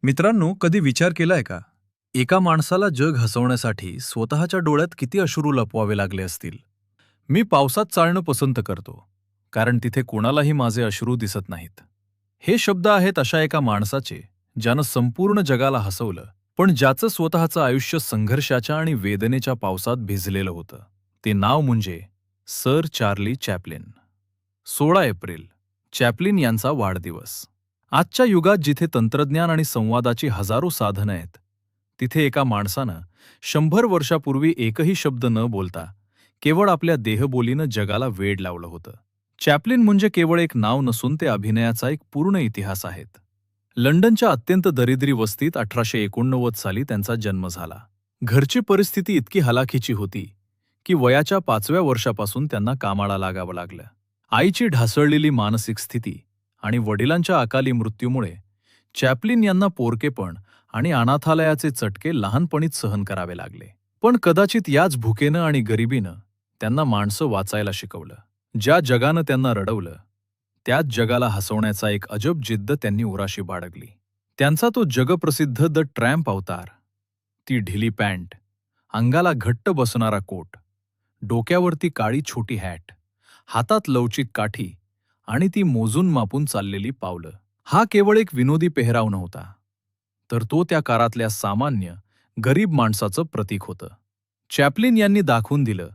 मित्रांनो, कधी विचार केलाय का? एका माणसाला जग हसवण्यासाठी स्वतःच्या डोळ्यात किती अश्रू लपवावे लागले असतील. मी पावसात चालणं पसंत करतो, कारण तिथे कोणालाही माझे अश्रू दिसत नाहीत. हे शब्द आहेत अशा एका माणसाचे, ज्यानं संपूर्ण जगाला हसवलं, पण ज्याचं स्वतःचं आयुष्य संघर्षाच्या आणि वेदनेच्या पावसात भिजलेलं होतं. ते नाव म्हणजे sir Charlie Chaplin. 16 April, Chaplin यांचा वाढदिवस. आजच्या युगात जिथे तंत्रज्ञान आणि संवादाची हजारो साधनं आहेत, तिथे एका माणसानं 100 वर्षापूर्वी एकही शब्द न बोलता केवळ आपल्या देहबोलीनं जगाला वेड लावलं होतं. चॅप्लिन म्हणजे केवळ एक नाव नसून ते अभिनयाचा एक पूर्ण इतिहास आहेत. लंडनच्या अत्यंत दरिद्री वस्तीत 1889 साली त्यांचा जन्म झाला. घरची परिस्थिती इतकी हलाखीची होती की वयाच्या 5व्या वर्षापासून त्यांना कामाला लागावं लागलं. आईची ढासळलेली मानसिक स्थिती आणि वडिलांच्या अकाली मृत्यूमुळे चॅप्लिन यांना पोरकेपण आणि अनाथालयाचे चटके लहानपणीच सहन करावे लागले. पण कदाचित याच भुकेनं आणि गरिबीनं त्यांना माणसं वाचायला शिकवलं. ज्या जगानं त्यांना रडवलं, त्याच जगाला हसवण्याचा एक अजब जिद्द त्यांनी उराशी बाळगली. त्यांचा तो जगप्रसिद्ध द ट्रॅम्प अवतार, ती ढिली पॅन्ट, अंगाला घट्ट बसणारा कोट, डोक्यावरती काळी छोटी हॅट, हातात लवचिक काठी आणि ती मोजून मापून चाललेली पावलं, हा केवळ एक विनोदी पेहराव नव्हता, तर तो त्या काळातल्या सामान्य, गरीब माणसाचं प्रतीक होतं. चॅप्लिन यांनी दाखवून दिलं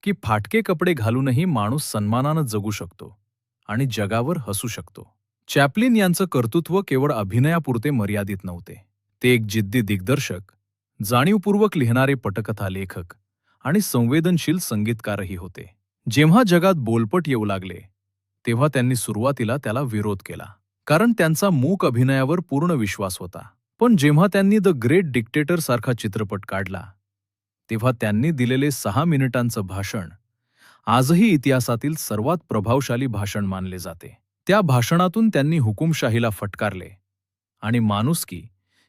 की फाटके कपडे घालूनही माणूस सन्मानानं जगू शकतो आणि जगावर हसू शकतो. चॅप्लिन यांचं कर्तृत्व केवळ अभिनयापुरते मर्यादित नव्हते. ते एक जिद्दी दिग्दर्शक, जाणीवपूर्वक लिहिणारे पटकथा लेखक आणि संवेदनशील संगीतकारही होते. जेव्हा जगात बोलपट येऊ लागले, तेव्हा त्यांनी सुरुवातीला त्याला विरोध केला, कारण त्यांचा मूक अभिनयावर पूर्ण विश्वास होता. पण जेव्हा त्यांनी द ग्रेट डिक्टेटर सारखा चित्रपट काढला, तेव्हा त्यांनी दिलेले 6 मिनिटांचं भाषण आजही इतिहासातील सर्वात प्रभावशाली भाषण मानले जाते. त्या भाषणातून त्यांनी हुकुमशाहीला फटकारले आणि माणुसकी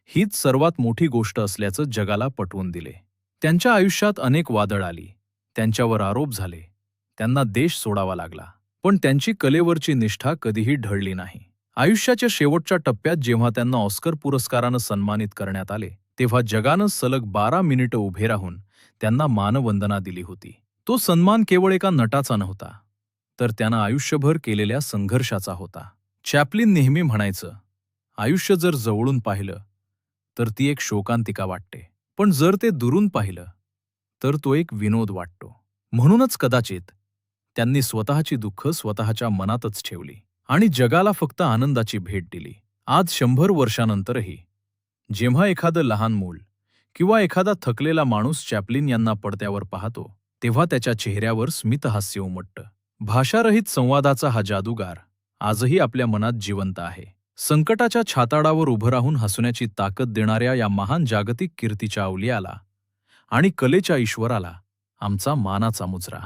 हीच सर्वात मोठी गोष्ट असल्याचं जगाला पटवून दिले. त्यांच्या आयुष्यात अनेक वादळ आली, त्यांच्यावर आरोप झाले, त्यांना देश सोडावा लागला, पण त्यांची कलेवरची निष्ठा कधीही ढळली नाही. आयुष्याच्या शेवटच्या टप्प्यात जेव्हा त्यांना ऑस्कर पुरस्कारानं सन्मानित करण्यात आले, तेव्हा जगानं सलग 12 मिनिटं उभे राहून त्यांना मानवंदना दिली होती. तो सन्मान केवळ एका नटाचा नव्हता, तर त्यानं आयुष्यभर केलेल्या संघर्षाचा होता. चॅप्लिन नेहमी म्हणायचं, आयुष्य जर जवळून पाहिलं तर ती एक शोकांतिका वाटते, पण जर ते दुरून पाहिलं तर तो एक विनोद वाटतो. म्हणूनच कदाचित त्यांनी स्वतःची दुःख स्वतःच्या मनातच ठेवली आणि जगाला फक्त आनंदाची भेट दिली. आज 100 वर्षांनंतरही जेव्हा एखादं लहान मूल किंवा एखादा थकलेला माणूस चॅप्लिन यांना पडद्यावर पाहतो, तेव्हा त्याच्या चेहऱ्यावर स्मितहास्य उमटतं. भाषारहित संवादाचा हा जादूगार आजही आपल्या मनात जिवंत आहे. संकटाच्या छाताडावर उभं राहून हसण्याची ताकद देणाऱ्या या महान जागतिक कीर्तीच्या अवलियाला आणि कलेच्या ईश्वराला आमचा मानाचा मुजरा.